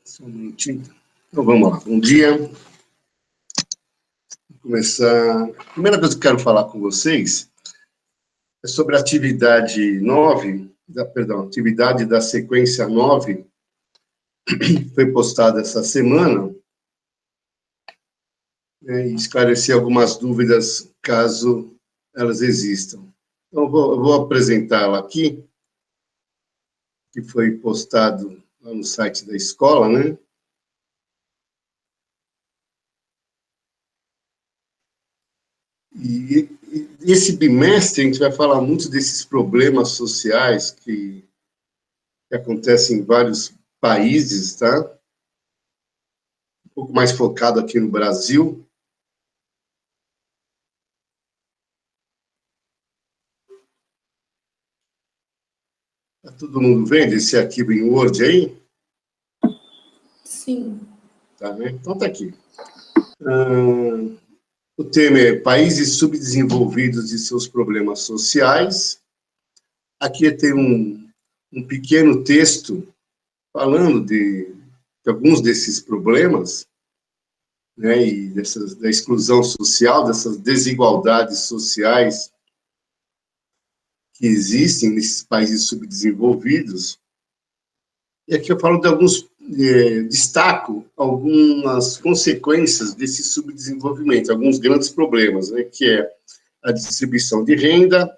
Só um minutinho. Então, vamos lá. Bom dia. Vou começar. A primeira coisa que eu quero falar com vocês é sobre a atividade 9, atividade da sequência 9, que foi postada essa semana, e esclarecer algumas dúvidas, caso elas existam. Então, eu vou apresentá-la aqui, que foi postado lá no site da escola, né? E esse bimestre a gente vai falar muito desses problemas sociais que acontecem em vários países, tá? Um pouco mais focado aqui no Brasil. Tá todo mundo vendo esse arquivo em Word aí? Sim. Tá, né? Então tá aqui. O tema é Países Subdesenvolvidos e seus problemas sociais. Aqui tem um pequeno texto falando de alguns desses problemas, né, e da exclusão social, dessas desigualdades sociais que existem nesses países subdesenvolvidos. E aqui eu falo de alguns, destaco algumas consequências desse subdesenvolvimento, alguns grandes problemas, né, que é a distribuição de renda,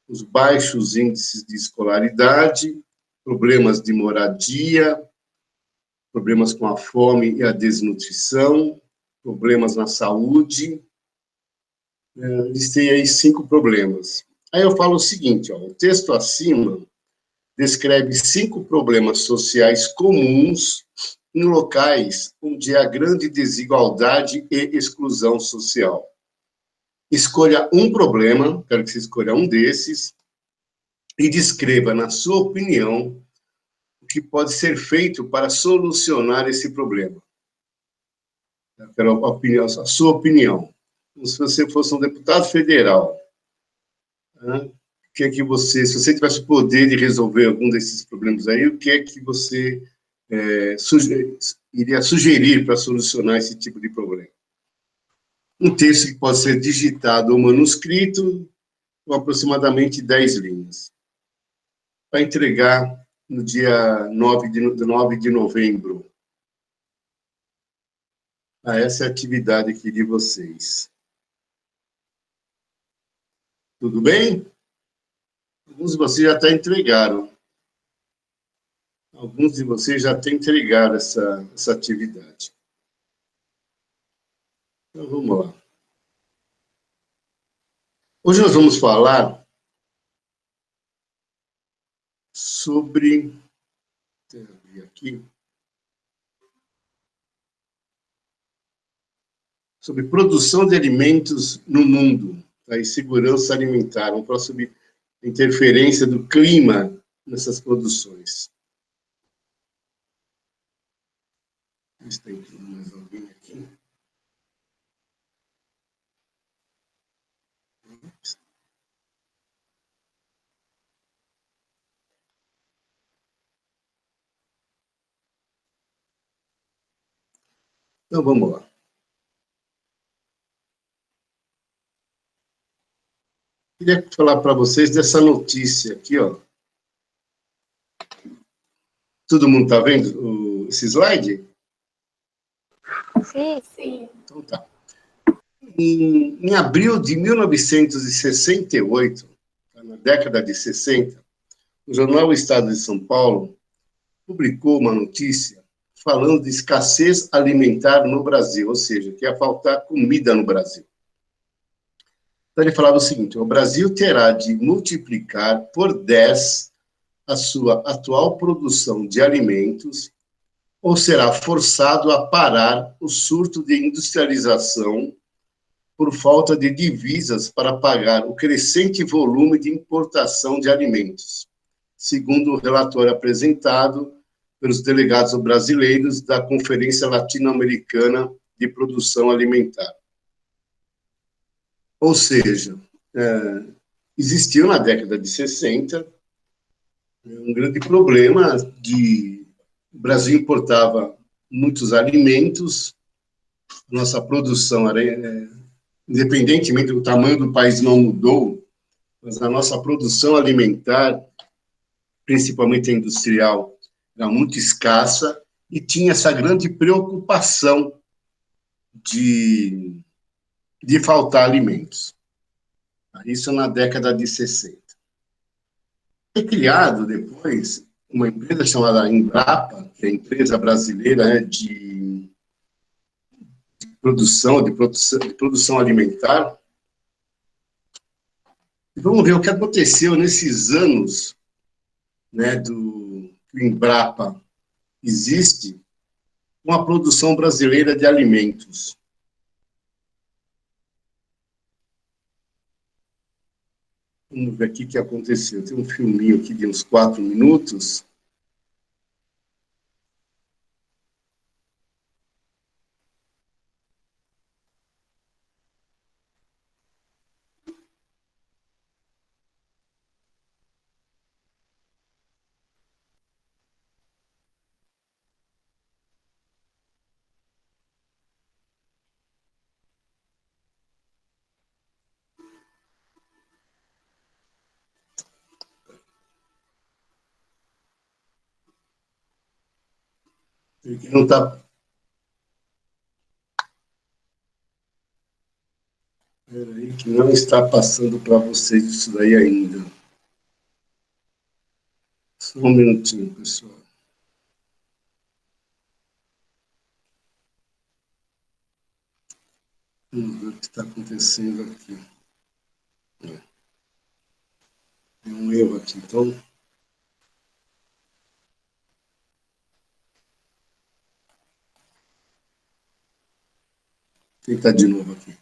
os baixos índices de escolaridade, problemas de moradia, problemas com a fome e a desnutrição, problemas na saúde. Listei aí 5 problemas. Aí eu falo o seguinte, ó, o texto acima descreve 5 problemas sociais comuns em locais onde há grande desigualdade e exclusão social. Escolha um problema, quero que você escolha um desses, e descreva, na sua opinião, o que pode ser feito para solucionar esse problema. Eu quero a sua opinião. Se você fosse um deputado federal, né, que é que você, se você tivesse o poder de resolver algum desses problemas aí, o que é que você iria sugerir para solucionar esse tipo de problema? Um texto que pode ser digitado ou manuscrito, com aproximadamente 10 linhas. Para entregar no dia 9 de novembro. Essa é a atividade aqui de vocês. Tudo bem? Alguns de vocês já até entregaram. Alguns de vocês já têm entregado essa atividade. Então, vamos lá. Hoje nós vamos falar sobre... Deixa eu abrir aqui. Sobre produção de alimentos no mundo, tá? E segurança alimentar. Vamos falar sobre interferência do clima nessas produções. Se tem mais alguém aqui. Então, vamos lá. Queria falar para vocês dessa notícia aqui, ó. Todo mundo está vendo esse slide? Sim, sim. Então tá. Em abril de 1968, na década de 60, o jornal O Estado de São Paulo publicou uma notícia falando de escassez alimentar no Brasil, ou seja, que ia faltar comida no Brasil. Então ele falava o seguinte: o Brasil terá de multiplicar por 10 a sua atual produção de alimentos ou será forçado a parar o surto de industrialização por falta de divisas para pagar o crescente volume de importação de alimentos, segundo o relatório apresentado pelos delegados brasileiros da Conferência Latino-Americana de Produção Alimentar. Ou seja, existiu na década de 60 um grande problema de... O Brasil importava muitos alimentos, nossa produção, independentemente do tamanho do país, não mudou, mas a nossa produção alimentar, principalmente a industrial, era muito escassa e tinha essa grande preocupação de faltar alimentos. Isso na década de 60. Foi criado depois uma empresa chamada Embrapa, que é a empresa brasileira, né, de produção alimentar. E vamos ver o que aconteceu nesses anos, né, que o Embrapa existe, com a produção brasileira de alimentos. Vamos ver aqui o que aconteceu. Tem um filminho aqui de uns 4 minutos. Que não está. Peraí, que não está passando para vocês isso daí ainda. Só um minutinho, pessoal. Vamos ver o que está acontecendo aqui. Tem um erro aqui, então. Vou tentar de novo aqui.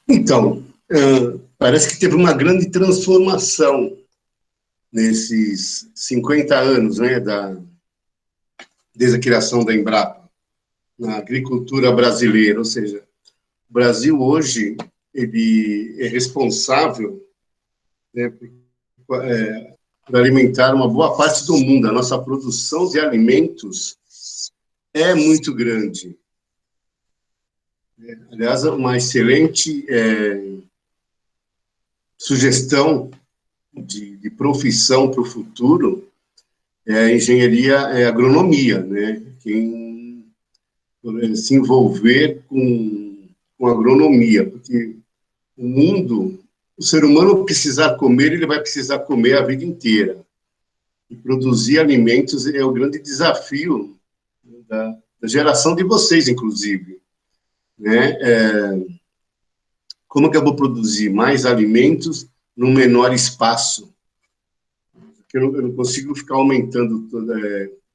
Então, parece que teve uma grande transformação nesses 50 anos, né, desde a criação da Embrapa, na agricultura brasileira, ou seja, o Brasil hoje ele é responsável, né, por alimentar uma boa parte do mundo. A nossa produção de alimentos é muito grande. Aliás, uma excelente sugestão de profissão para o futuro é a engenharia, agronomia, né? Quem se envolver com agronomia, porque o ser humano precisar comer, ele vai precisar comer a vida inteira. E produzir alimentos é o grande desafio da geração de vocês, inclusive, né? Como que eu vou produzir mais alimentos num menor espaço? Porque eu não consigo ficar aumentando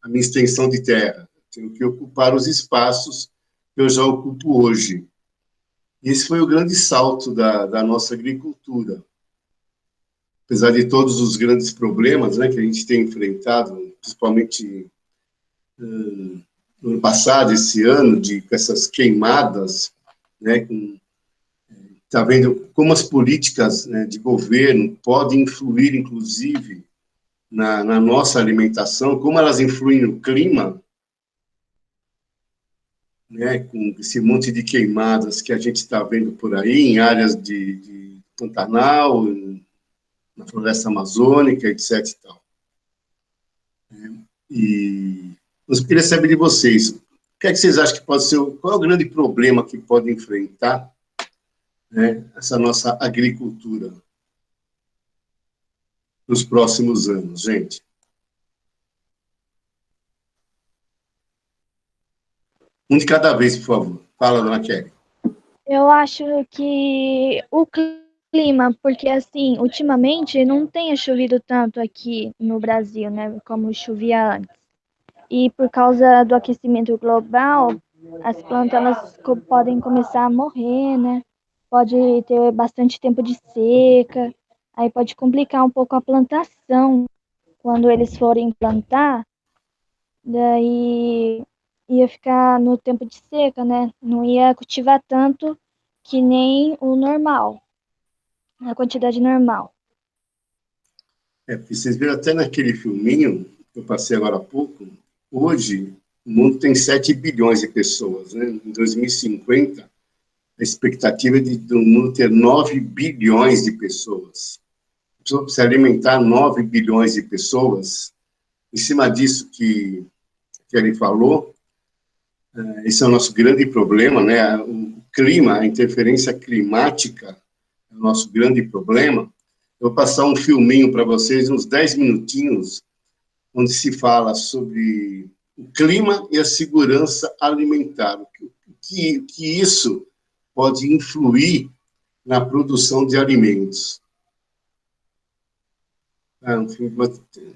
a minha extensão de terra. Tenho que ocupar os espaços que eu já ocupo hoje. E esse foi o grande salto da nossa agricultura. Apesar de todos os grandes problemas, né, que a gente tem enfrentado, principalmente no ano passado, esse ano, com essas queimadas, né, está vendo como as políticas, né, de governo podem influir, inclusive, na nossa alimentação, como elas influem no clima, né, com esse monte de queimadas que a gente está vendo por aí, em áreas de Pantanal, na floresta amazônica, etc. E tal. E eu queria saber de vocês, o que é que vocês acham que pode ser, qual é o grande problema que pode enfrentar, né, essa nossa agricultura nos próximos anos, gente? Um de cada vez, por favor. Fala, dona Kelly. Eu acho que o clima, porque assim, ultimamente não tem chovido tanto aqui no Brasil, né, como chovia antes. E por causa do aquecimento global, as plantas elas podem começar a morrer, né? Pode ter bastante tempo de seca, aí pode complicar um pouco a plantação quando eles forem plantar, daí ia ficar no tempo de seca, né? Não ia cultivar tanto que nem o normal, a quantidade normal. Porque vocês viram até naquele filminho que eu passei agora há pouco, hoje o mundo tem 7 bilhões de pessoas, né? Em 2050, a expectativa é do mundo ter 9 bilhões de pessoas. Se alimentar 9 bilhões de pessoas, em cima disso que ele falou, esse é o nosso grande problema, né? O clima, a interferência climática é o nosso grande problema. Eu vou passar um filminho para vocês, uns 10 minutinhos, onde se fala sobre o clima e a segurança alimentar, que isso pode influir na produção de alimentos.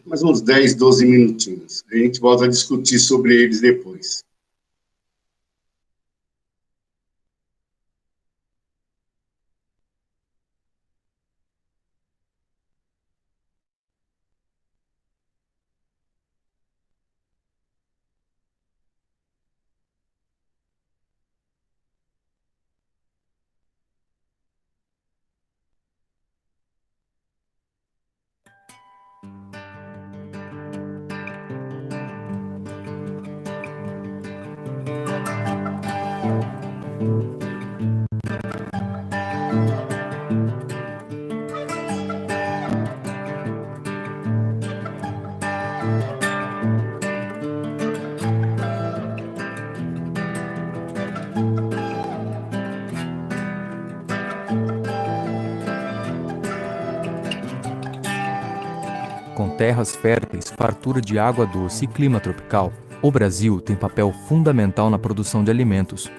Mais uns 10, 12 minutinhos. A gente volta a discutir sobre eles depois. Com terras férteis, fartura de água doce e clima tropical, o Brasil tem papel fundamental na produção de alimentos.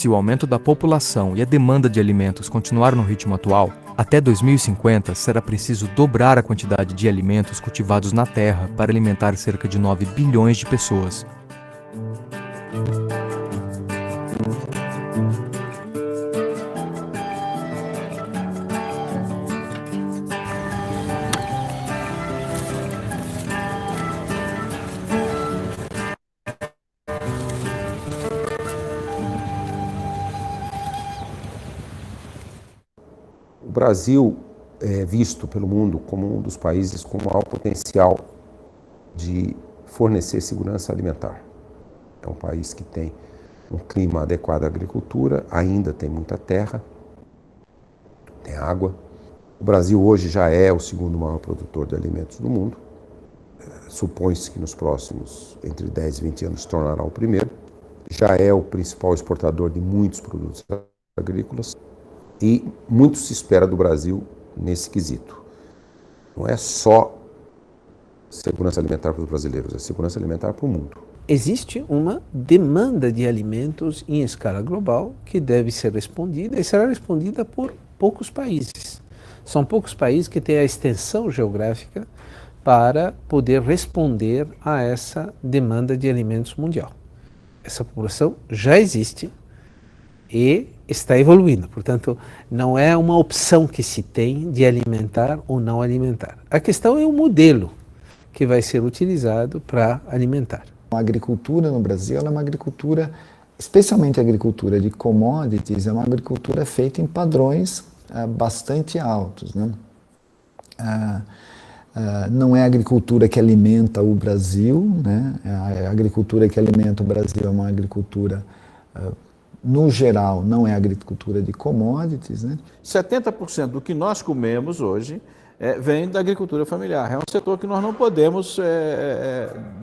Se o aumento da população e a demanda de alimentos continuar no ritmo atual, até 2050 será preciso dobrar a quantidade de alimentos cultivados na Terra para alimentar cerca de 9 bilhões de pessoas. O Brasil é visto pelo mundo como um dos países com maior potencial de fornecer segurança alimentar. É um país que tem um clima adequado à agricultura, ainda tem muita terra, tem água. O Brasil hoje já é o segundo maior produtor de alimentos do mundo. Supõe-se que nos próximos entre 10 e 20 anos se tornará o primeiro. Já é o principal exportador de muitos produtos agrícolas. E muito se espera do Brasil nesse quesito. Não é só segurança alimentar para os brasileiros, é segurança alimentar para o mundo. Existe uma demanda de alimentos em escala global que deve ser respondida e será respondida por poucos países. São poucos países que têm a extensão geográfica para poder responder a essa demanda de alimentos mundial. Essa população já existe e está evoluindo. Portanto, não é uma opção que se tem de alimentar ou não alimentar. A questão é o modelo que vai ser utilizado para alimentar. A agricultura no Brasil é uma agricultura, especialmente a agricultura de commodities, é uma agricultura feita em padrões bastante altos, né? Não é a agricultura que alimenta o Brasil, né? A agricultura que alimenta o Brasil é uma agricultura no geral, não é agricultura de commodities, né? 70% do que nós comemos hoje vem da agricultura familiar. É um setor que nós não podemos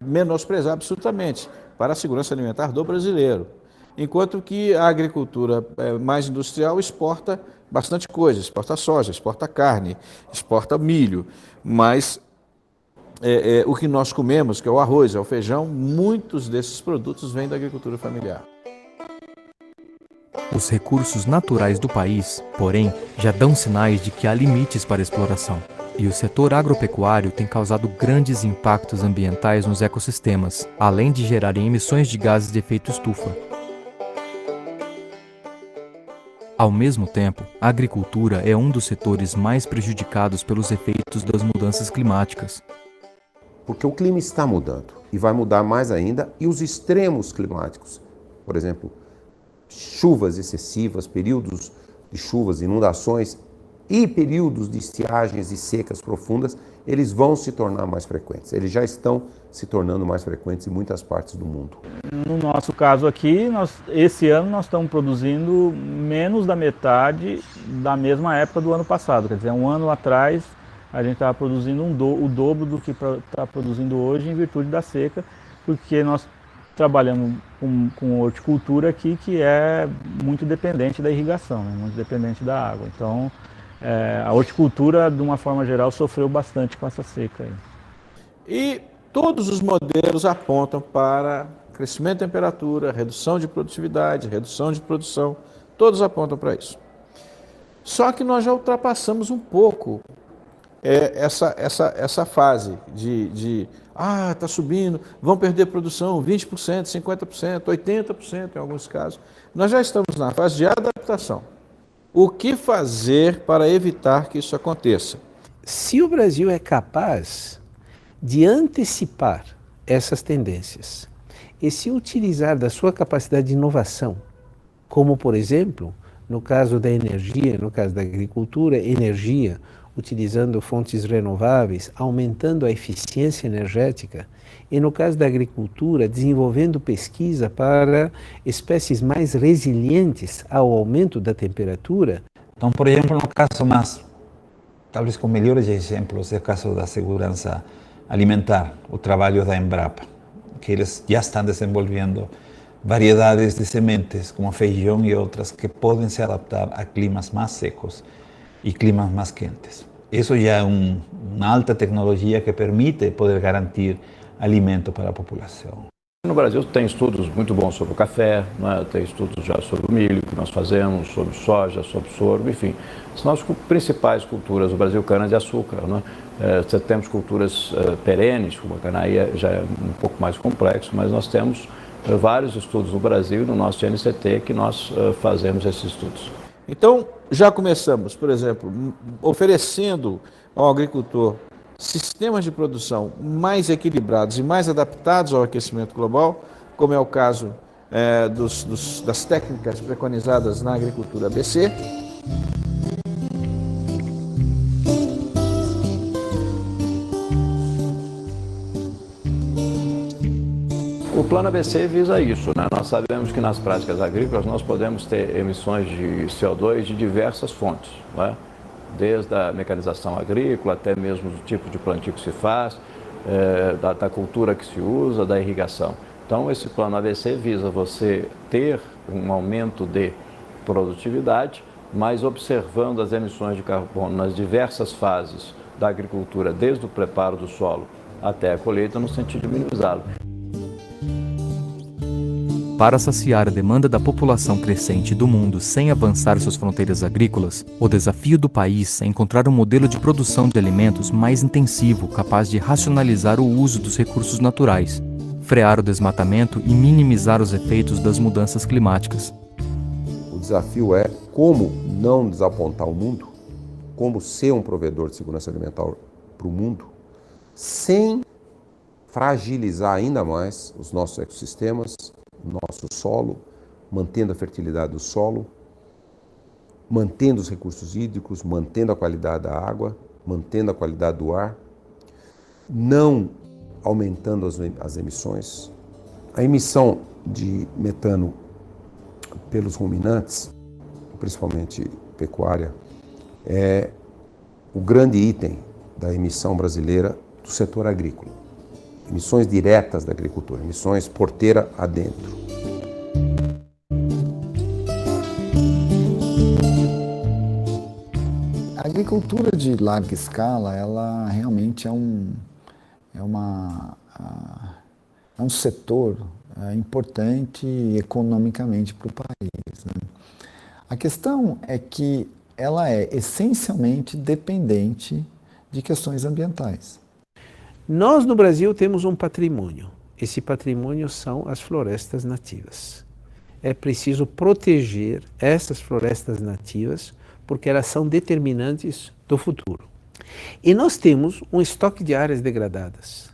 menosprezar absolutamente para a segurança alimentar do brasileiro. Enquanto que a agricultura mais industrial exporta bastante coisa, exporta soja, exporta carne, exporta milho, mas o que nós comemos, que é o arroz, é o feijão, muitos desses produtos vêm da agricultura familiar. Os recursos naturais do país, porém, já dão sinais de que há limites para a exploração. E o setor agropecuário tem causado grandes impactos ambientais nos ecossistemas, além de gerarem emissões de gases de efeito estufa. Ao mesmo tempo, a agricultura é um dos setores mais prejudicados pelos efeitos das mudanças climáticas. Porque o clima está mudando e vai mudar mais ainda, e os extremos climáticos, por exemplo, chuvas excessivas, períodos de chuvas, inundações e períodos de estiagens e secas profundas, eles vão se tornar mais frequentes. Eles já estão se tornando mais frequentes em muitas partes do mundo. No nosso caso aqui, esse ano nós estamos produzindo menos da metade da mesma época do ano passado. Quer dizer, um ano atrás a gente estava produzindo o dobro do que está produzindo hoje em virtude da seca, porque nós trabalhamos com horticultura aqui que é muito dependente da irrigação, né? Muito dependente da água. Então, a horticultura, de uma forma geral, sofreu bastante com essa seca aí. E todos os modelos apontam para crescimento de temperatura, redução de produtividade, redução de produção, todos apontam para isso. Só que nós já ultrapassamos um pouco essa fase está subindo, vão perder produção 20%, 50%, 80% em alguns casos. Nós já estamos na fase de adaptação. O que fazer para evitar que isso aconteça? Se o Brasil é capaz de antecipar essas tendências e se utilizar da sua capacidade de inovação, como, por exemplo, no caso da energia, no caso da agricultura, energia, utilizando fontes renováveis, aumentando a eficiência energética, e no caso da agricultura, desenvolvendo pesquisa para espécies mais resilientes ao aumento da temperatura. Então, por exemplo, no caso mais, talvez com melhores exemplos, é o caso da segurança alimentar, o trabalho da Embrapa, que eles já estão desenvolvendo variedades de sementes, como feijão e outras, que podem se adaptar a climas mais secos e climas más quentes. Eso ya es una alta tecnología que permite poder garantir alimento para a população. No Brasil tem estudos muito bons sobre o café, né? Tem estudos já sobre o milho que nós fazemos, sobre soja, sobre sorgo, enfim. São as principais culturas do Brasil, cana-de-açúcar, né? Temos culturas perenes, como a canaia já é um pouco mais complexo, mas nós temos vários estudos no Brasil, no nosso INCT, que nós fazemos esses estudos. Então, já começamos, por exemplo, oferecendo ao agricultor sistemas de produção mais equilibrados e mais adaptados ao aquecimento global, como é o caso das técnicas preconizadas na agricultura ABC. O Plano ABC visa isso, né? Nós sabemos que nas práticas agrícolas nós podemos ter emissões de CO2 de diversas fontes, né? Desde a mecanização agrícola até mesmo do tipo de plantio que se faz, da cultura que se usa, da irrigação. Então esse Plano ABC visa você ter um aumento de produtividade, mas observando as emissões de carbono nas diversas fases da agricultura, desde o preparo do solo até a colheita, no sentido de minimizá-lo. Para saciar a demanda da população crescente do mundo sem avançar suas fronteiras agrícolas, o desafio do país é encontrar um modelo de produção de alimentos mais intensivo, capaz de racionalizar o uso dos recursos naturais, frear o desmatamento e minimizar os efeitos das mudanças climáticas. O desafio é como não desapontar o mundo, como ser um provedor de segurança alimentar para o mundo, sem fragilizar ainda mais os nossos ecossistemas, o nosso solo, mantendo a fertilidade do solo, mantendo os recursos hídricos, mantendo a qualidade da água, mantendo a qualidade do ar, não aumentando as emissões. A emissão de metano pelos ruminantes, principalmente pecuária, é o grande item da emissão brasileira do setor agrícola. Emissões diretas da agricultura, emissões porteira adentro. A agricultura de larga escala, ela realmente é um setor importante economicamente para o país, né? A questão é que ela é essencialmente dependente de questões ambientais. Nós no Brasil temos um patrimônio. Esse patrimônio são as florestas nativas. É preciso proteger essas florestas nativas porque elas são determinantes do futuro. E nós temos um estoque de áreas degradadas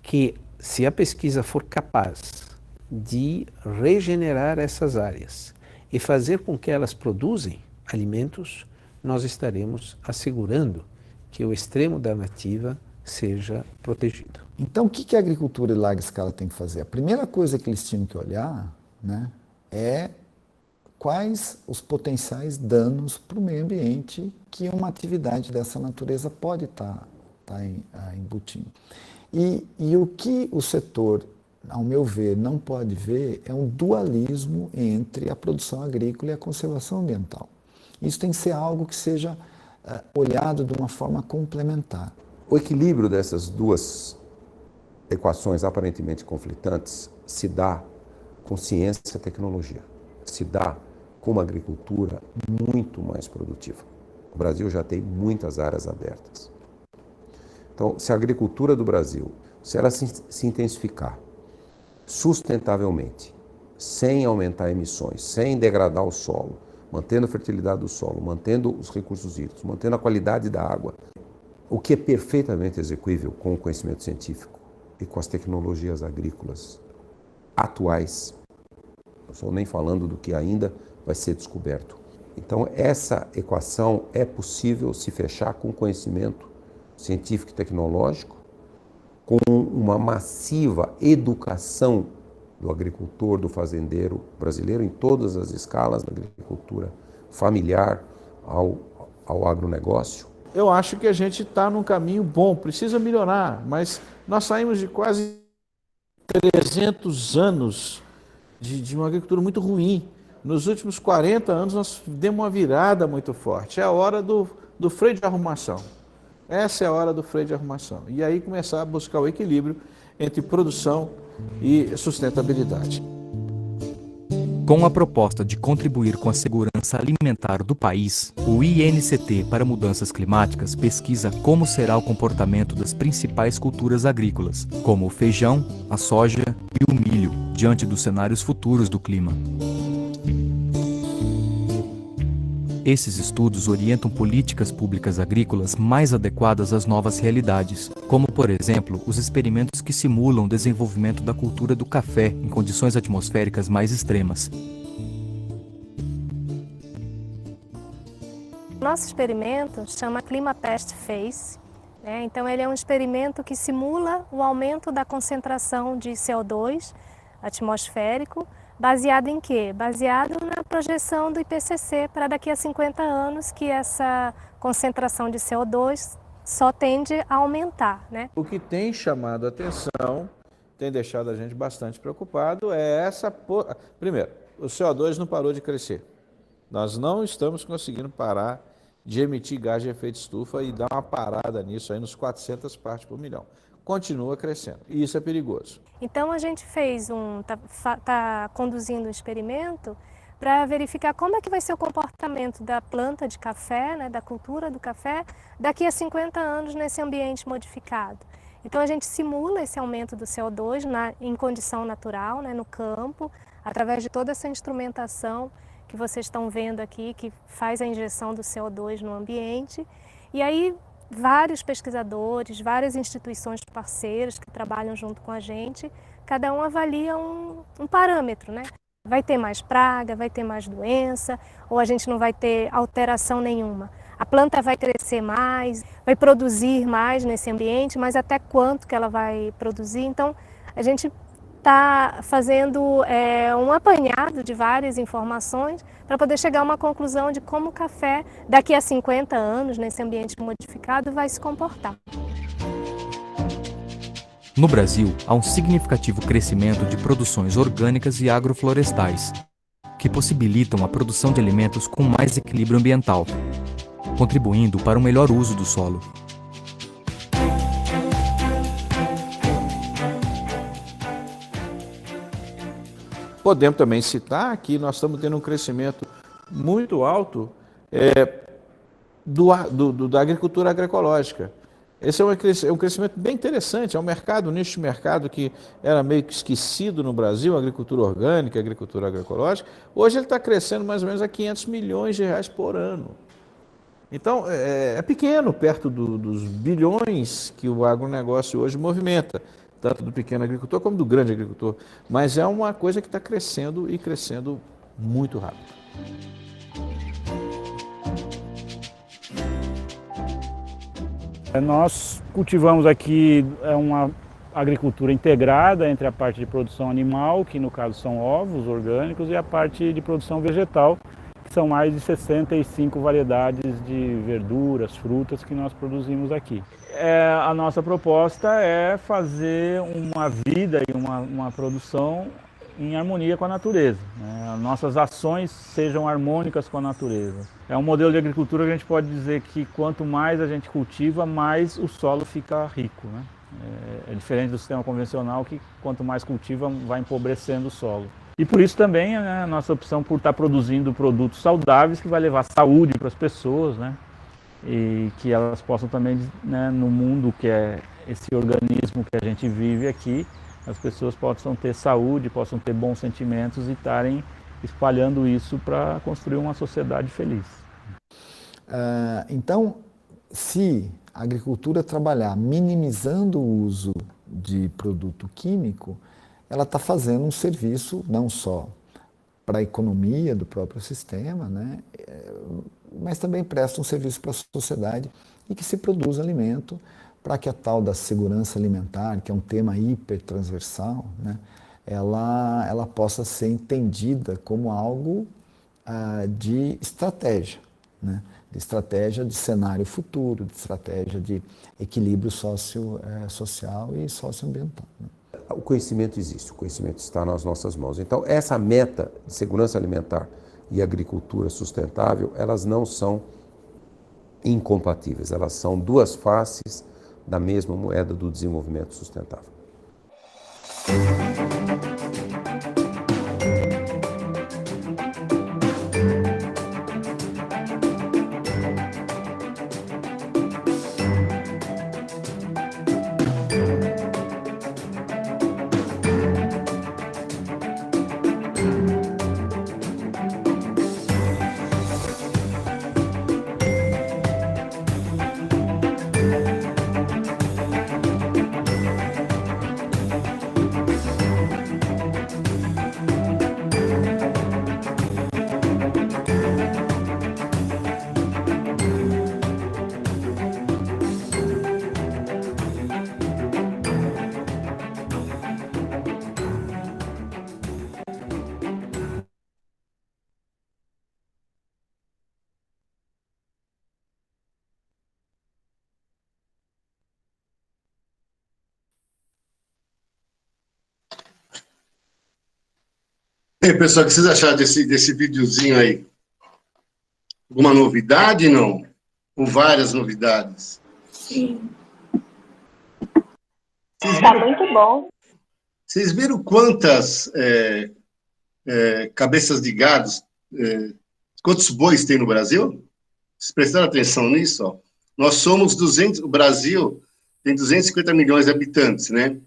que, se a pesquisa for capaz de regenerar essas áreas e fazer com que elas produzem alimentos, nós estaremos assegurando que o extremo da nativa seja protegido. Então, o que a agricultura de larga escala tem que fazer? A primeira coisa que eles tinham que olhar, né, é quais os potenciais danos para o meio ambiente que uma atividade dessa natureza pode estar embutindo. E o que o setor, ao meu ver, não pode ver é um dualismo entre a produção agrícola e a conservação ambiental. Isso tem que ser algo que seja olhado de uma forma complementar. O equilíbrio dessas duas equações aparentemente conflitantes se dá com ciência e tecnologia, se dá com uma agricultura muito mais produtiva. O Brasil já tem muitas áreas abertas. Então, se a agricultura do Brasil, se ela se intensificar sustentavelmente, sem aumentar emissões, sem degradar o solo, mantendo a fertilidade do solo, mantendo os recursos hídricos, mantendo a qualidade da água, o que é perfeitamente execuível com o conhecimento científico e com as tecnologias agrícolas atuais. Não estou nem falando do que ainda vai ser descoberto. Então, essa equação é possível se fechar com conhecimento científico e tecnológico, com uma massiva educação do agricultor, do fazendeiro brasileiro, em todas as escalas, da agricultura familiar ao agronegócio. Eu acho que a gente está num caminho bom, precisa melhorar, mas nós saímos de quase 300 anos de uma agricultura muito ruim. Nos últimos 40 anos nós demos uma virada muito forte. É a hora do freio de arrumação. Essa é a hora do freio de arrumação. E aí começar a buscar o equilíbrio entre produção e sustentabilidade. Com a proposta de contribuir com a segurança alimentar do país, o INCT para Mudanças Climáticas pesquisa como será o comportamento das principais culturas agrícolas, como o feijão, a soja e o milho, diante dos cenários futuros do clima. Esses estudos orientam políticas públicas agrícolas mais adequadas às novas realidades, como, por exemplo, os experimentos que simulam o desenvolvimento da cultura do café em condições atmosféricas mais extremas. Nosso experimento chama ClimaPest Phase, né? Então ele é um experimento que simula o aumento da concentração de CO2 atmosférico. Baseado em quê? Baseado na projeção do IPCC para daqui a 50 anos, que essa concentração de CO2 só tende a aumentar, né? O que tem chamado a atenção, tem deixado a gente bastante preocupado, é essa... Primeiro, o CO2 não parou de crescer. Nós não estamos conseguindo parar de emitir gás de efeito estufa e dar uma parada nisso aí nos 400 partes por milhão. Continua crescendo e isso é perigoso. Então a gente tá conduzindo um experimento para verificar como é que vai ser o comportamento da planta de café, né, da cultura do café, daqui a 50 anos nesse ambiente modificado. Então a gente simula esse aumento do CO2 em condição natural, né, no campo, através de toda essa instrumentação que vocês estão vendo aqui, que faz a injeção do CO2 no ambiente. E aí vários pesquisadores, várias instituições parceiras que trabalham junto com a gente, cada um avalia um parâmetro, né? Vai ter mais praga, vai ter mais doença, ou a gente não vai ter alteração nenhuma. A planta vai crescer mais, vai produzir mais nesse ambiente, mas até quanto que ela vai produzir? Então, a gente está fazendo um apanhado de várias informações para poder chegar a uma conclusão de como o café, daqui a 50 anos, nesse ambiente modificado, vai se comportar. No Brasil, há um significativo crescimento de produções orgânicas e agroflorestais, que possibilitam a produção de alimentos com mais equilíbrio ambiental, contribuindo para um melhor uso do solo. Podemos também citar que nós estamos tendo um crescimento muito alto da agricultura agroecológica. Esse é um crescimento bem interessante, é um mercado, um nicho de mercado que era meio que esquecido no Brasil, a agricultura orgânica, a agricultura agroecológica. Hoje ele está crescendo mais ou menos a 500 milhões de reais por ano. Então, é pequeno perto dos bilhões que o agronegócio hoje movimenta, tanto do pequeno agricultor como do grande agricultor. Mas é uma coisa que está crescendo e crescendo muito rápido. Nós cultivamos aqui uma agricultura integrada entre a parte de produção animal, que no caso são ovos orgânicos, e a parte de produção vegetal, que são mais de 65 variedades de verduras, frutas que nós produzimos aqui. A nossa proposta é fazer uma vida e uma produção em harmonia com a natureza, né? Nossas ações sejam harmônicas com a natureza. É um modelo de agricultura que a gente pode dizer que quanto mais a gente cultiva, mais o solo fica rico, né? É diferente do sistema convencional que quanto mais cultiva, vai empobrecendo o solo. E por isso também a nossa opção por estar produzindo produtos saudáveis que vai levar saúde para as pessoas, né? E que elas possam também, né, no mundo que é esse organismo que a gente vive aqui, as pessoas possam ter saúde, possam ter bons sentimentos e estarem espalhando isso para construir uma sociedade feliz. Então, se a agricultura trabalhar minimizando o uso de produto químico, ela está fazendo um serviço não só para a economia do próprio sistema, né, mas também presta um serviço para a sociedade e que se produz alimento para que a tal da segurança alimentar, que é um tema hipertransversal, né, ela possa ser entendida como algo de estratégia, né, de estratégia de cenário futuro, de estratégia de equilíbrio social e socioambiental, né. O conhecimento existe, o conhecimento está nas nossas mãos. Então, essa meta de segurança alimentar e agricultura sustentável, elas não são incompatíveis, elas são duas faces da mesma moeda do desenvolvimento sustentável. E aí, pessoal, o que vocês acharam desse videozinho aí? Alguma novidade, não? Ou várias novidades? Sim. Tá muito bom. Vocês viram quantas cabeças de gado, quantos bois tem no Brasil? Vocês prestaram atenção nisso? Ó? Nós somos 200, o Brasil tem 250 milhões de habitantes, né?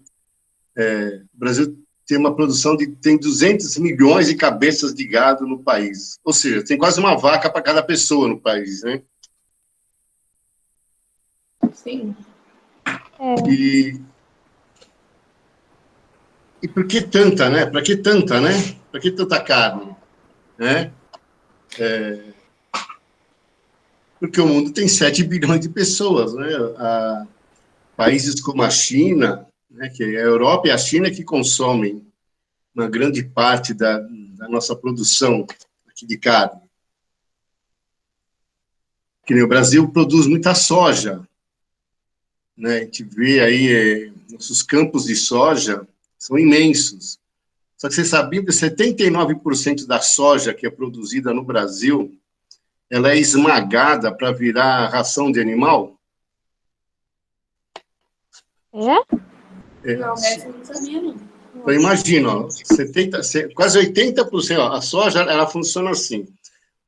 O Brasil tem uma produção tem 200 milhões de cabeças de gado no país. Ou seja, tem quase uma vaca para cada pessoa no país, né? Sim. E por que tanta, né? Para que tanta, né? Para que tanta carne? Né? Porque o mundo tem 7 bilhões de pessoas, né? Países como a China, né, que é a Europa e a China que consomem uma grande parte da nossa produção aqui de carne. Que nem o Brasil produz muita soja, né? A gente vê aí nossos campos de soja são imensos. Só que você sabia que 79% da soja que é produzida no Brasil, ela é esmagada para virar ração de animal? Não, essa eu não sabia, não. Então, imagina, ó, quase 80%, ó, a soja ela funciona assim: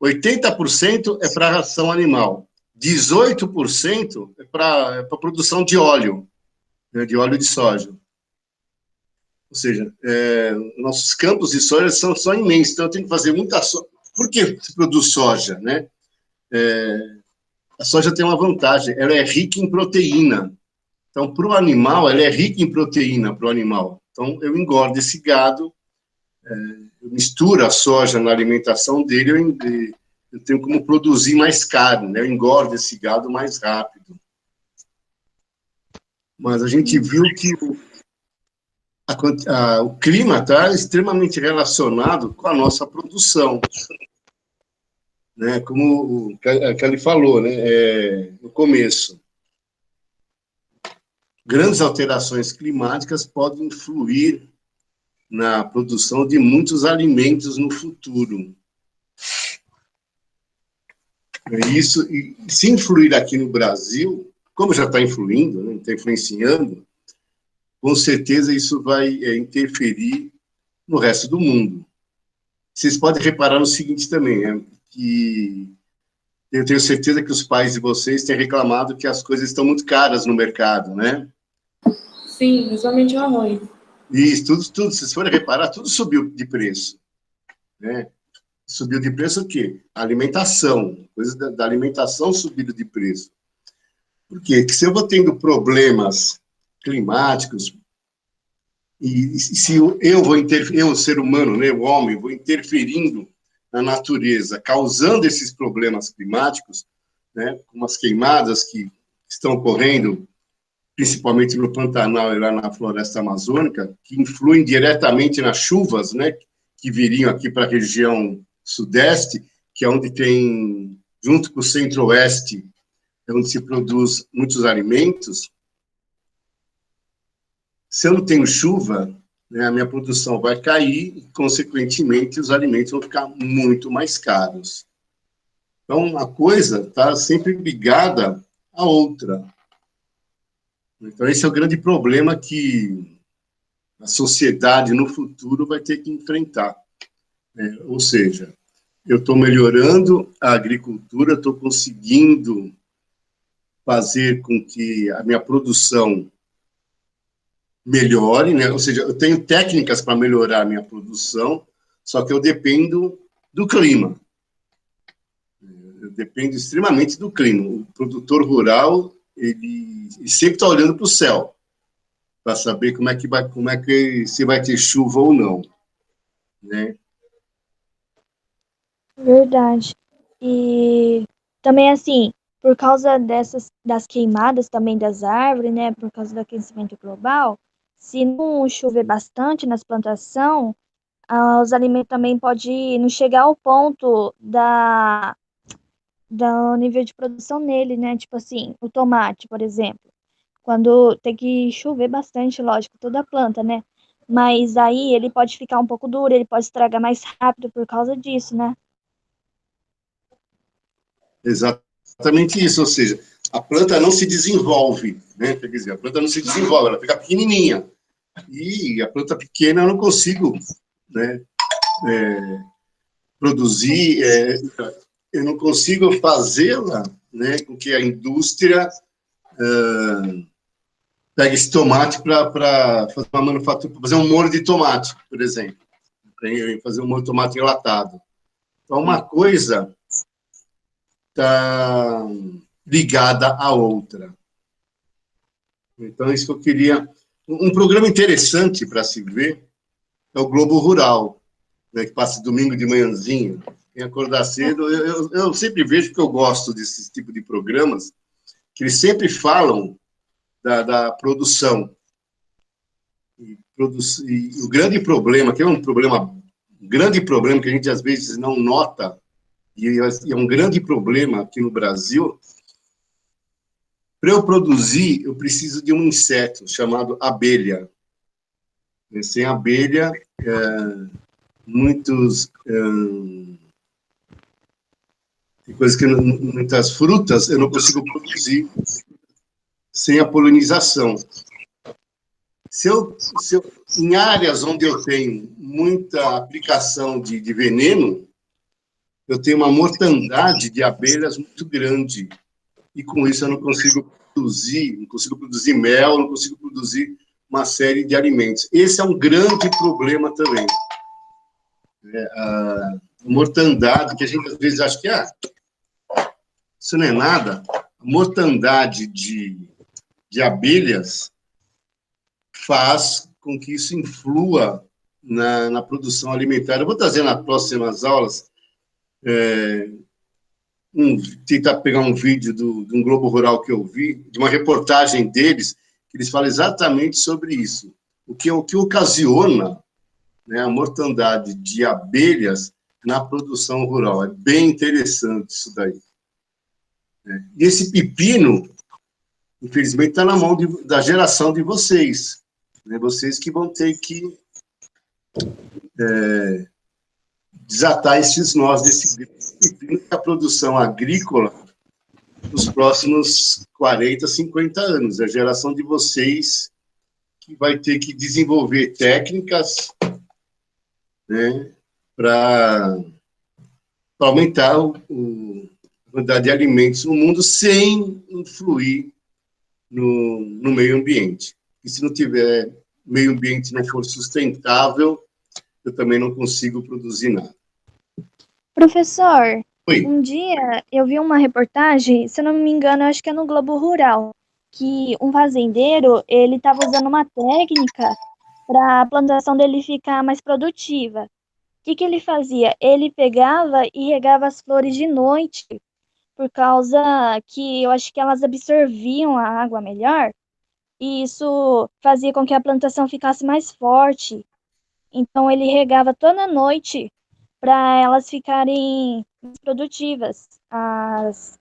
80% é para ração animal, 18% é para produção de óleo, né, de óleo de soja. Ou seja, nossos campos de soja são imensos, então eu tenho que fazer muita soja. Por que se produz soja, né? A soja tem uma vantagem, ela é rica em proteína. Então, para o animal, ela é rica em proteína para o animal. Então, eu engordo esse gado, eu misturo a soja na alimentação dele, eu tenho como produzir mais carne, né? Eu engordo esse gado mais rápido. Mas a gente viu que o clima está extremamente relacionado com a nossa produção. Né? Como o Kelly falou, né? No começo. Grandes alterações climáticas podem influir na produção de muitos alimentos no futuro. Isso, e se influir aqui no Brasil, como já está influindo, né, está influenciando, com certeza isso vai interferir no resto do mundo. Vocês podem reparar no seguinte também, né, que eu tenho certeza que os pais de vocês têm reclamado que as coisas estão muito caras no mercado, né? Sim, principalmente o arroz. Isso, tudo, se vocês forem reparar, tudo subiu de preço, né? Subiu de preço o quê? A alimentação, coisas da alimentação subiram de preço. Por quê? Porque se eu vou tendo problemas climáticos, e se eu, ser humano, né, o homem, vou interferindo na natureza, causando esses problemas climáticos, né, como as queimadas que estão ocorrendo, principalmente no Pantanal e lá na floresta amazônica, que influem diretamente nas chuvas, né, que viriam aqui para a região sudeste, que é onde tem, junto com o centro-oeste, é onde se produz muitos alimentos. Se eu não tenho chuva, né, a minha produção vai cair e, consequentemente, os alimentos vão ficar muito mais caros. Então, uma coisa está sempre ligada à outra. Então, esse é o grande problema que a sociedade, no futuro, vai ter que enfrentar. Né? Ou seja, eu estou melhorando a agricultura, estou conseguindo fazer com que a minha produção melhore, né? Ou seja, eu tenho técnicas para melhorar a minha produção, só que eu dependo do clima. Eu dependo extremamente do clima. O produtor rural, ele sempre está olhando para o céu, para saber como é que se vai ter chuva ou não, né? Verdade. E também, assim, por causa das queimadas também das árvores, né, por causa do aquecimento global, se não chover bastante nas plantações, os alimentos também podem não chegar ao ponto do nível de produção nele, né? Tipo assim, o tomate, por exemplo. Quando tem que chover bastante, lógico, toda a planta, né? Mas aí ele pode ficar um pouco duro, ele pode estragar mais rápido por causa disso, né? Exatamente isso, ou seja, a planta não se desenvolve, né? Quer dizer, a planta não se desenvolve, ela fica pequenininha. E a planta pequena eu não consigo, né, produzir, eu não consigo fazê-la, né, com que a indústria pegue esse tomate para fazer uma manufatura, para fazer um molho de tomate, por exemplo, para fazer um molho de tomate enlatado. Então, uma coisa está ligada à outra. Então, isso que eu queria... Um programa interessante para se ver é o Globo Rural, né, que passa domingo de manhãzinho. Quem acordar cedo, eu sempre vejo, porque eu gosto desse tipo de programas, que eles sempre falam da produção. E o grande problema, que é um grande problema que a gente às vezes não nota, e é um grande problema aqui no Brasil. Para eu produzir, eu preciso de um inseto chamado abelha. Sem abelha, muitas frutas eu não consigo produzir sem a polinização. Em áreas onde eu tenho muita aplicação de veneno, eu tenho uma mortandade de abelhas muito grande. E com isso eu não consigo produzir mel, não consigo produzir uma série de alimentos. Esse é um grande problema também. A mortandade, que a gente às vezes acha que isso não é nada. A mortandade de abelhas faz com que isso influa na produção alimentar. Eu vou trazer nas próximas aulas, tentar pegar um vídeo de um Globo Rural que eu vi, de uma reportagem deles, que eles falam exatamente sobre isso. O que ocasiona, né, a mortandade de abelhas na produção rural. É bem interessante isso daí. E esse pepino, infelizmente, está na mão da geração de vocês. Né, vocês que vão ter que desatar esses nós desse pepino, que é a produção agrícola nos próximos 40, 50 anos. É a geração de vocês que vai ter que desenvolver técnicas, né, para aumentar a quantidade de alimentos no mundo sem influir no meio ambiente. E se não tiver meio ambiente, não for sustentável, eu também não consigo produzir nada. Professor, Oi. Um dia eu vi uma reportagem, se eu não me engano, acho que é no Globo Rural, que um fazendeiro, ele estava usando uma técnica para a plantação dele ficar mais produtiva. O que ele fazia? Ele pegava e regava as flores de noite, por causa que eu acho que elas absorviam a água melhor, e isso fazia com que a plantação ficasse mais forte. Então ele regava toda noite para elas ficarem mais produtivas, as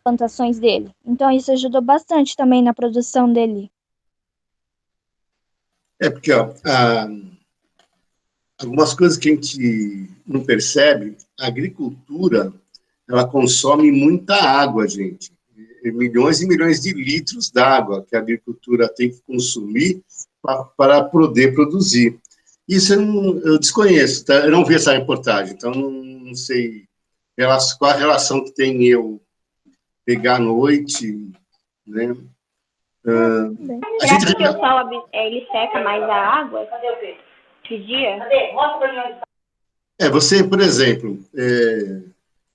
plantações dele. Então isso ajudou bastante também na produção dele. Porque algumas coisas que a gente não percebe, a agricultura, ela consome muita água, gente. Milhões e milhões de litros d'água que a agricultura tem que consumir para poder produzir. Isso eu desconheço, tá? Eu não vi essa reportagem, então não sei qual a relação que tem eu pegar à noite, né? Será que o sol ele seca mais a água de dia? Você, por exemplo,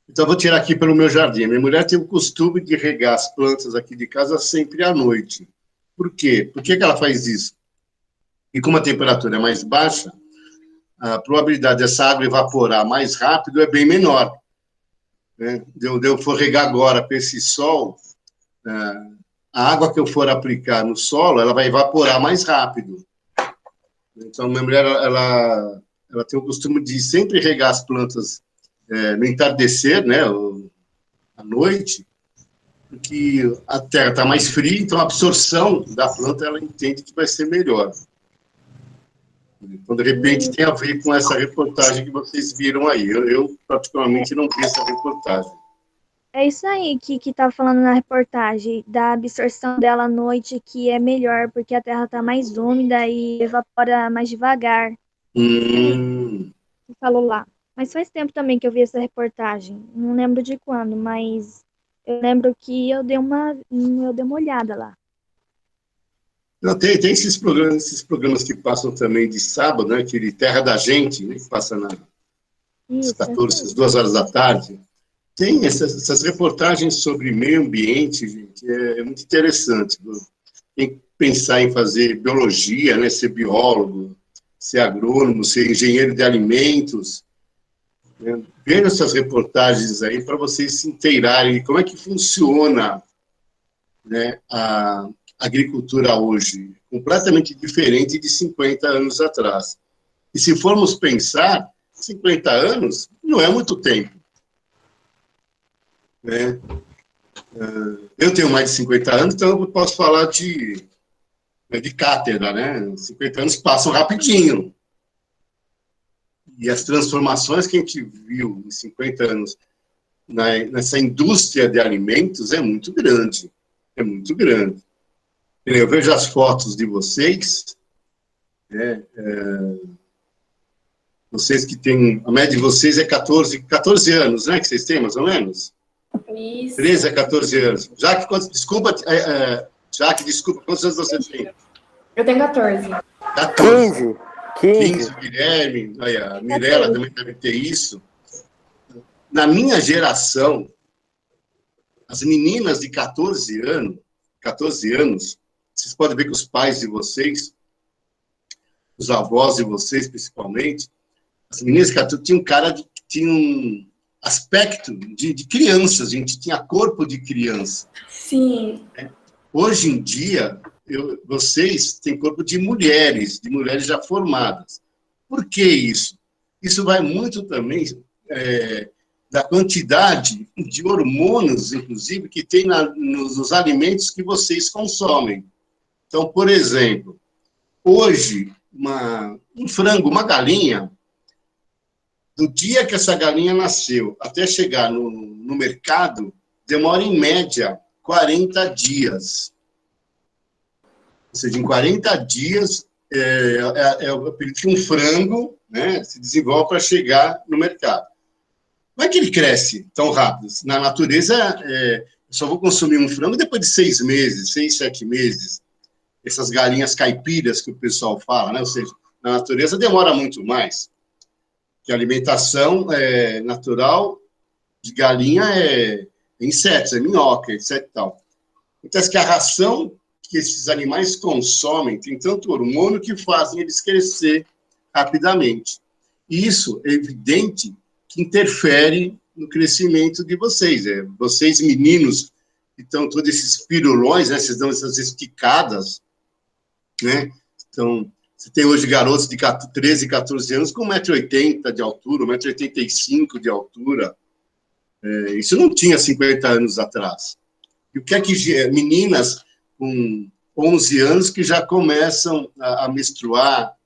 então eu vou tirar aqui pelo meu jardim. Minha mulher tem o costume de regar as plantas aqui de casa sempre à noite. Por quê? Por que ela faz isso? E como a temperatura é mais baixa, a probabilidade dessa água evaporar mais rápido é bem menor. Né? Eu for regar agora para esse sol, a água que eu for aplicar no solo, ela vai evaporar mais rápido. Então, minha mulher, ela tem o costume de sempre regar as plantas no entardecer, né, à noite, porque a terra está mais fria, então a absorção da planta, ela entende que vai ser melhor. Então, de repente, tem a ver com essa reportagem que vocês viram aí. Eu particularmente, não vi essa reportagem. É isso aí que tá falando na reportagem, da absorção dela à noite, que é melhor, porque a terra tá mais úmida e evapora mais devagar. Falou lá. Mas faz tempo também que eu vi essa reportagem. Não lembro de quando, mas eu lembro que eu dei uma olhada lá. Não, tem esses programas que passam também de sábado, né? Aquele Terra da Gente, né, que passa às 14, às 2 horas da tarde. Tem essas reportagens sobre meio ambiente, gente, é muito interessante. Tem que pensar em fazer biologia, né, ser biólogo, ser agrônomo, ser engenheiro de alimentos. Né? Vejam essas reportagens aí para vocês se inteirarem de como é que funciona, né, a agricultura hoje, completamente diferente de 50 anos atrás. E se formos pensar, 50 anos não é muito tempo. Né? Eu tenho mais de 50 anos, então eu posso falar de cátedra, né? 50 anos passam rapidinho. E as transformações que a gente viu em 50 anos nessa indústria de alimentos é muito grande. É muito grande. Eu vejo as fotos de vocês, né? Vocês que têm, a média de vocês é 14 anos, né? Que vocês têm, mais ou menos? Isso. 13 a 14 anos. Desculpa, quantos anos você tem? Eu tenho 14. 14. 15, Guilherme, a Mirella também deve ter isso. Na minha geração, as meninas de 14 anos, vocês podem ver que os pais de vocês, os avós de vocês, principalmente, as meninas de 14 tinham um aspecto de crianças, a gente tinha corpo de criança. Sim. Hoje em dia, vocês têm corpo de mulheres já formadas. Por que isso? Isso vai muito também da quantidade de hormônios, inclusive, que tem nos alimentos que vocês consomem. Então, por exemplo, hoje, um frango, uma galinha, do dia que essa galinha nasceu até chegar no mercado, demora, em média, 40 dias. Ou seja, em 40 dias, é o período que um frango, né, se desenvolve para chegar no mercado. Como é que ele cresce tão rápido? Na natureza, eu só vou consumir um frango depois de 6 meses, 6, 7 meses. Essas galinhas caipiras que o pessoal fala, né? Ou seja, na natureza demora muito mais. Que a alimentação natural de galinha é insetos, é minhoca, etc. E tal. Então, que a ração que esses animais consomem tem tanto hormônio que fazem eles crescer rapidamente. E isso é evidente que interfere no crescimento de vocês. Vocês, meninos, que estão todos esses pirulões, né, vocês dão essas esticadas, né? Então, você tem hoje garotos de 13, 14 anos com 1,80 m de altura, 1,85 m de altura. Isso não tinha 50 anos atrás. E o que é que meninas com 11 anos que já começam a menstruar,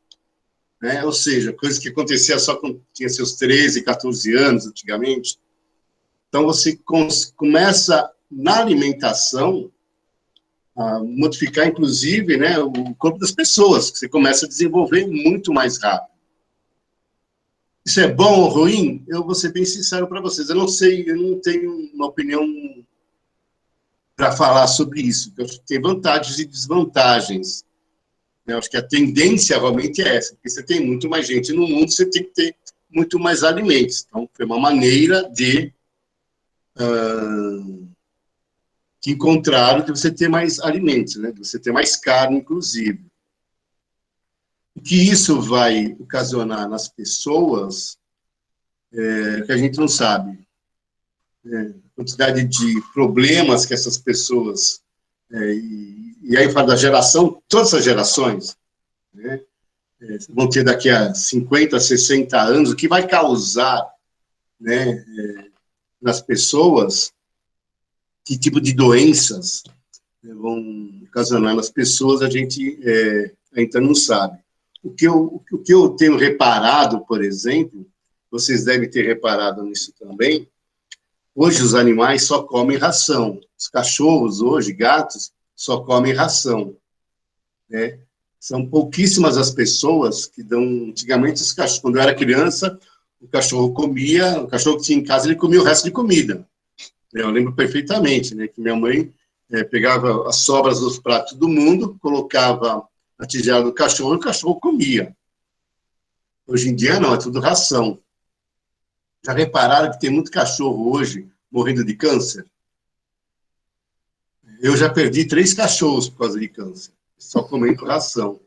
né? Ou seja, coisa que acontecia só quando tinha seus 13, 14 anos, antigamente. Então, você começa, na alimentação, a modificar, inclusive, né, o corpo das pessoas, que você começa a desenvolver muito mais rápido. Isso é bom ou ruim? Eu vou ser bem sincero para vocês. Eu não sei, eu não tenho uma opinião para falar sobre isso. Eu acho que tem vantagens e desvantagens. Eu acho que a tendência realmente é essa, porque você tem muito mais gente no mundo, você tem que ter muito mais alimentos. Então, foi uma maneira de que encontraram de você ter mais alimentos, né? De você ter mais carne, inclusive. O que isso vai ocasionar nas pessoas, que a gente não sabe. A quantidade de problemas que essas pessoas, e aí fala da geração, todas as gerações, né, vão ter daqui a 50, 60 anos, o que vai causar, né, nas pessoas, que tipo de doenças vão ocasionar nas pessoas, a gente ainda não sabe. o que eu tenho reparado, por exemplo, vocês devem ter reparado nisso também, hoje os animais só comem ração. Os cachorros hoje, gatos, só comem ração, né? São pouquíssimas as pessoas que dão... Antigamente, os cachorros, quando eu era criança, o cachorro que tinha em casa, ele comia o resto de comida. Eu lembro perfeitamente, né, que minha mãe pegava as sobras dos pratos do mundo, colocava na tigela do cachorro e o cachorro comia. Hoje em dia, não, é tudo ração. Já repararam que tem muito cachorro hoje morrendo de câncer? Eu já perdi 3 cachorros por causa de câncer, só comendo ração.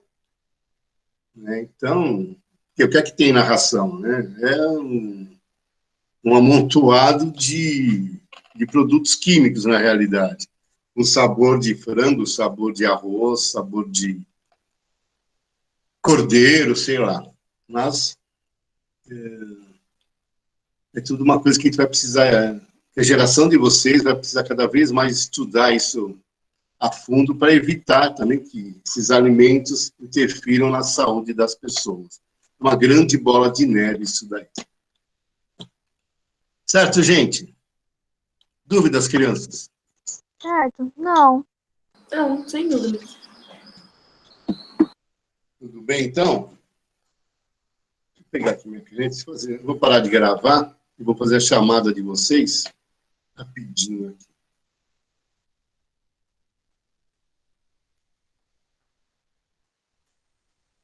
Né? Então, o que é que tem na ração? Né? É um amontoado de produtos químicos, na realidade. Um sabor de frango, sabor de arroz, sabor de cordeiro, sei lá. Mas é tudo uma coisa que a gente vai precisar... a geração de vocês vai precisar cada vez mais estudar isso a fundo para evitar também que esses alimentos interfiram na saúde das pessoas. Uma grande bola de neve isso daí. Certo, gente? Dúvidas, crianças? Certo? Não. Não, sem dúvida. Tudo bem, então? Deixa eu pegar aqui minha cliente. Vou parar de gravar e vou fazer a chamada de vocês rapidinho aqui.